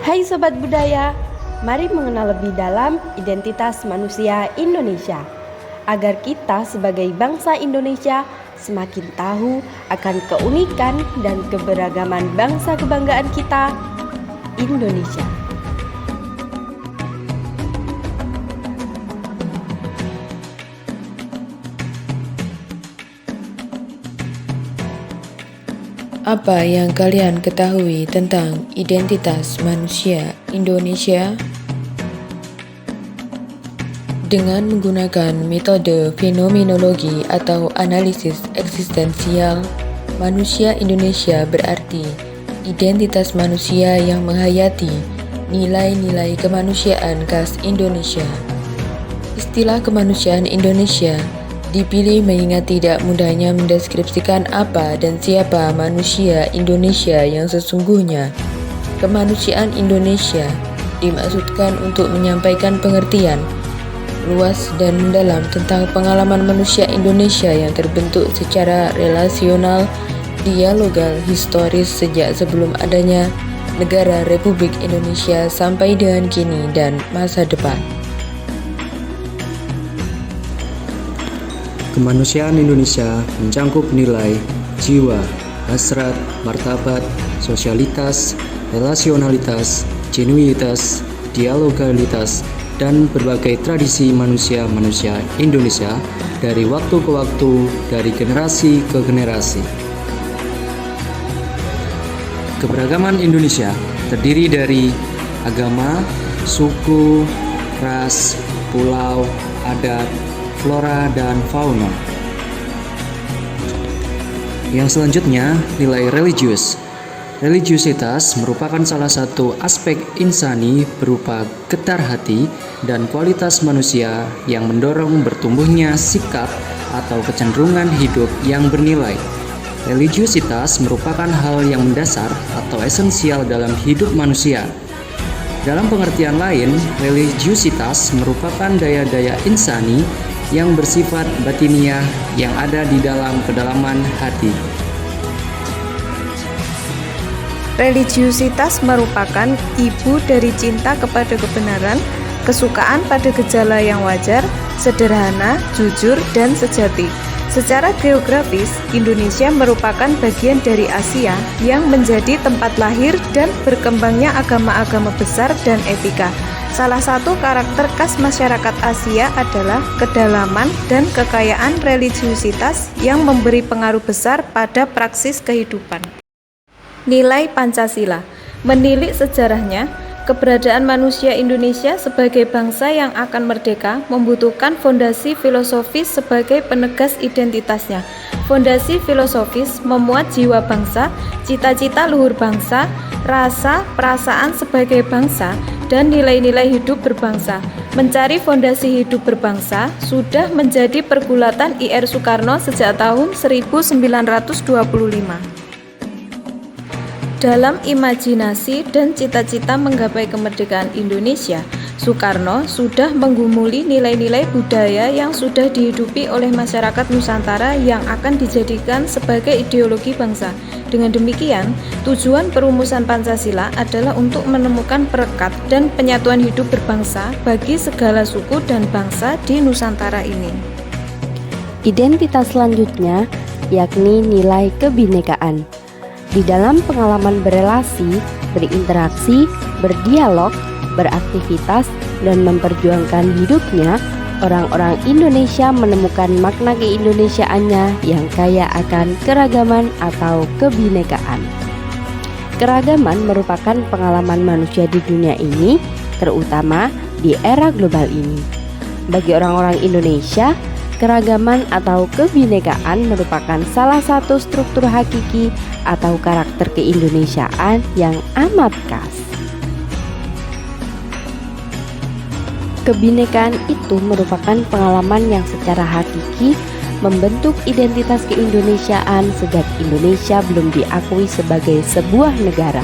Hai Sobat Budaya, mari mengenal lebih dalam identitas manusia Indonesia, agar kita sebagai bangsa Indonesia semakin tahu akan keunikan dan keberagaman bangsa kebanggaan kita, Indonesia. Apa yang kalian ketahui tentang identitas manusia Indonesia? Dengan menggunakan metode fenomenologi atau analisis eksistensial, manusia Indonesia berarti identitas manusia yang menghayati nilai-nilai kemanusiaan khas Indonesia. Istilah kemanusiaan Indonesia dipilih mengingat tidak mudahnya mendeskripsikan apa dan siapa manusia Indonesia yang sesungguhnya. Kemanusiaan Indonesia dimaksudkan untuk menyampaikan pengertian luas dan mendalam tentang pengalaman manusia Indonesia yang terbentuk secara relasional, dialogal, historis sejak sebelum adanya negara Republik Indonesia sampai dengan kini dan masa depan. Kemanusiaan Indonesia mencangkup nilai, jiwa, hasrat, martabat, sosialitas, relasionalitas, genuinitas, dialogalitas, dan berbagai tradisi manusia-manusia Indonesia dari waktu ke waktu, dari generasi ke generasi. Keberagaman Indonesia terdiri dari agama, suku, ras, pulau, adat, flora, dan fauna. Yang selanjutnya, nilai religius. Religiusitas merupakan salah satu aspek insani berupa getar hati dan kualitas manusia yang mendorong bertumbuhnya sikap atau kecenderungan hidup yang bernilai. Religiusitas merupakan hal yang mendasar atau esensial dalam hidup manusia. Dalam pengertian lain, religiusitas merupakan daya-daya insani yang bersifat batiniah yang ada di dalam kedalaman hati. Religiusitas merupakan ibu dari cinta kepada kebenaran, kesukaan pada gejala yang wajar, sederhana, jujur, dan sejati. Secara geografis, Indonesia merupakan bagian dari Asia yang menjadi tempat lahir dan berkembangnya agama-agama besar dan etika. Salah satu karakter khas masyarakat Asia adalah kedalaman dan kekayaan religiusitas yang memberi pengaruh besar pada praksis kehidupan. Nilai Pancasila menilik sejarahnya, keberadaan manusia Indonesia sebagai bangsa yang akan merdeka membutuhkan fondasi filosofis sebagai penegas identitasnya. Fondasi filosofis memuat jiwa bangsa, cita-cita luhur bangsa, rasa, perasaan sebagai bangsa, dan nilai-nilai hidup berbangsa. Mencari fondasi hidup berbangsa sudah menjadi pergulatan IR Soekarno sejak tahun 1925. Dalam imajinasi dan cita-cita menggapai kemerdekaan Indonesia, Soekarno sudah menggumuli nilai-nilai budaya yang sudah dihidupi oleh masyarakat Nusantara yang akan dijadikan sebagai ideologi bangsa. Dengan demikian, tujuan perumusan Pancasila adalah untuk menemukan perekat dan penyatuan hidup berbangsa bagi segala suku dan bangsa di Nusantara ini. Identitas selanjutnya yakni nilai kebinekaan. Di dalam pengalaman berelasi, berinteraksi, berdialog, beraktivitas, dan memperjuangkan hidupnya, orang-orang Indonesia menemukan makna keindonesiaannya yang kaya akan keragaman atau kebinekaan. Keragaman merupakan pengalaman manusia di dunia ini, terutama di era global ini. Bagi orang-orang Indonesia, keragaman atau kebinekaan merupakan salah satu struktur hakiki atau karakter keindonesiaan yang amat khas. Kebinekaan itu merupakan pengalaman yang secara hakiki membentuk identitas keindonesiaan sejak Indonesia belum diakui sebagai sebuah negara.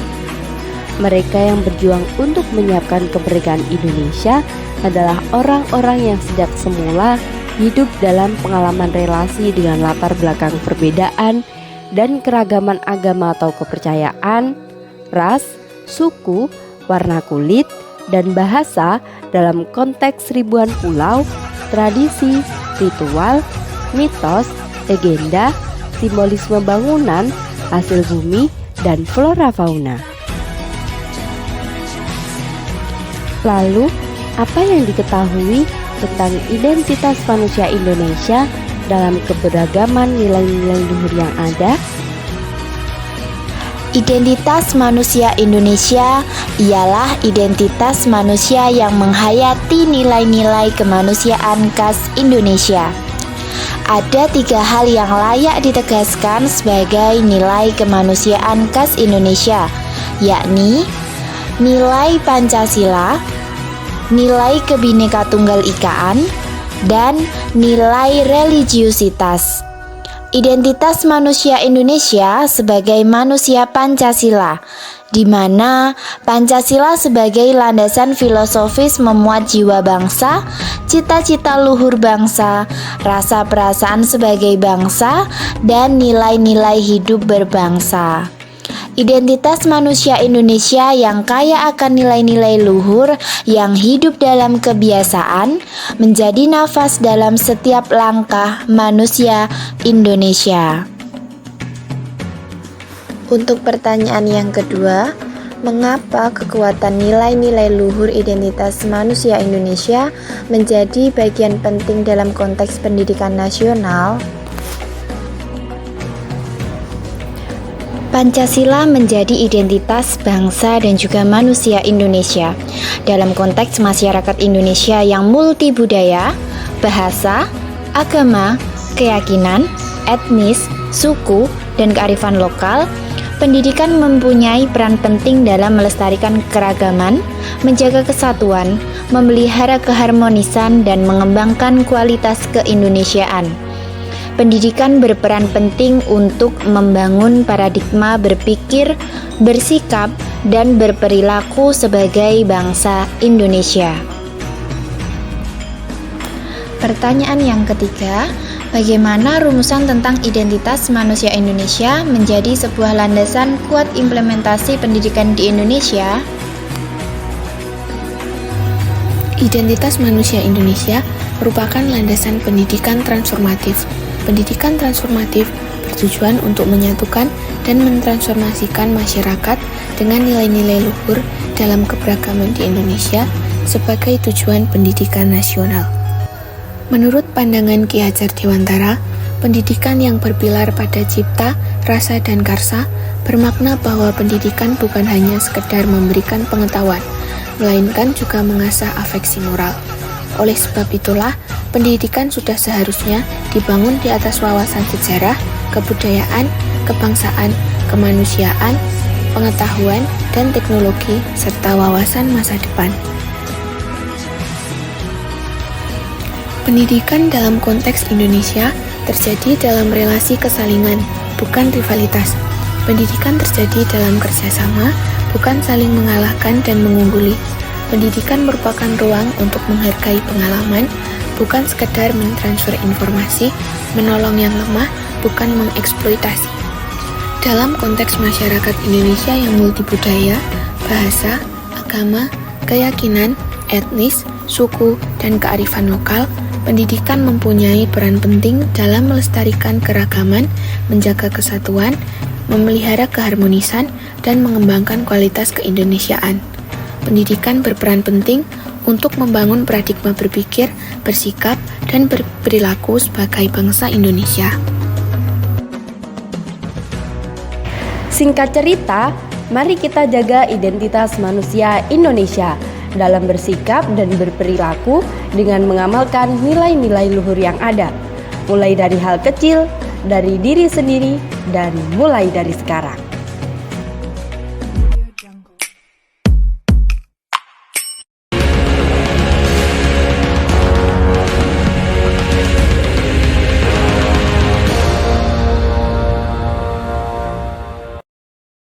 Mereka yang berjuang untuk menyiapkan kemerdekaan Indonesia adalah orang-orang yang sejak semula hidup dalam pengalaman relasi dengan latar belakang perbedaan dan keragaman agama atau kepercayaan, ras, suku, warna kulit, dan bahasa dalam konteks ribuan pulau, tradisi, ritual, mitos, legenda, simbolisme bangunan, hasil bumi, dan flora fauna. Lalu, apa yang diketahui tentang identitas manusia Indonesia dalam keberagaman nilai-nilai luhur yang ada? Identitas manusia Indonesia ialah identitas manusia yang menghayati nilai-nilai kemanusiaan khas Indonesia. Ada 3 hal yang layak ditegaskan sebagai nilai kemanusiaan khas Indonesia, yakni nilai Pancasila, nilai Kebhinneka Tunggal Ikaan, dan nilai religiusitas. Identitas manusia Indonesia sebagai manusia Pancasila, di mana Pancasila sebagai landasan filosofis memuat jiwa bangsa, cita-cita luhur bangsa, rasa perasaan sebagai bangsa, dan nilai-nilai hidup berbangsa. Identitas manusia Indonesia yang kaya akan nilai-nilai luhur yang hidup dalam kebiasaan menjadi nafas dalam setiap langkah manusia Indonesia. Untuk pertanyaan yang kedua, mengapa kekuatan nilai-nilai luhur identitas manusia Indonesia menjadi bagian penting dalam konteks pendidikan nasional? Pancasila menjadi identitas bangsa dan juga manusia Indonesia dalam konteks masyarakat Indonesia yang multibudaya, bahasa, agama, keyakinan, etnis, suku, dan kearifan lokal. Pendidikan mempunyai peran penting dalam melestarikan keragaman, menjaga kesatuan, memelihara keharmonisan, dan mengembangkan kualitas keindonesiaan. Pendidikan berperan penting untuk membangun paradigma berpikir, bersikap, dan berperilaku sebagai bangsa Indonesia. Pertanyaan yang ketiga, bagaimana rumusan tentang identitas manusia Indonesia menjadi sebuah landasan kuat implementasi pendidikan di Indonesia? Identitas manusia Indonesia merupakan landasan pendidikan transformatif. Pendidikan transformatif bertujuan untuk menyatukan dan mentransformasikan masyarakat dengan nilai-nilai luhur dalam keberagaman di Indonesia sebagai tujuan pendidikan nasional. Menurut pandangan Ki Hajar Dewantara, pendidikan yang berpilar pada cipta, rasa, dan karsa bermakna bahwa pendidikan bukan hanya sekedar memberikan pengetahuan, melainkan juga mengasah afeksi moral. Oleh sebab itulah, pendidikan sudah seharusnya dibangun di atas wawasan sejarah, kebudayaan, kebangsaan, kemanusiaan, pengetahuan, dan teknologi, serta wawasan masa depan. Pendidikan dalam konteks Indonesia terjadi dalam relasi kesalingan, bukan rivalitas. Pendidikan terjadi dalam kerjasama, bukan saling mengalahkan dan mengungguli. Pendidikan merupakan ruang untuk menghargai pengalaman, bukan sekedar mentransfer informasi, menolong yang lemah, bukan mengeksploitasi. Dalam konteks masyarakat Indonesia yang multibudaya, bahasa, agama, keyakinan, etnis, suku, dan kearifan lokal, pendidikan mempunyai peran penting dalam melestarikan keragaman, menjaga kesatuan, memelihara keharmonisan, dan mengembangkan kualitas keindonesiaan. Pendidikan berperan penting untuk membangun paradigma berpikir, bersikap, dan berperilaku sebagai bangsa Indonesia. Singkat cerita, mari kita jaga identitas manusia Indonesia dalam bersikap dan berperilaku dengan mengamalkan nilai-nilai luhur yang ada, mulai dari hal kecil, dari diri sendiri, dan mulai dari sekarang.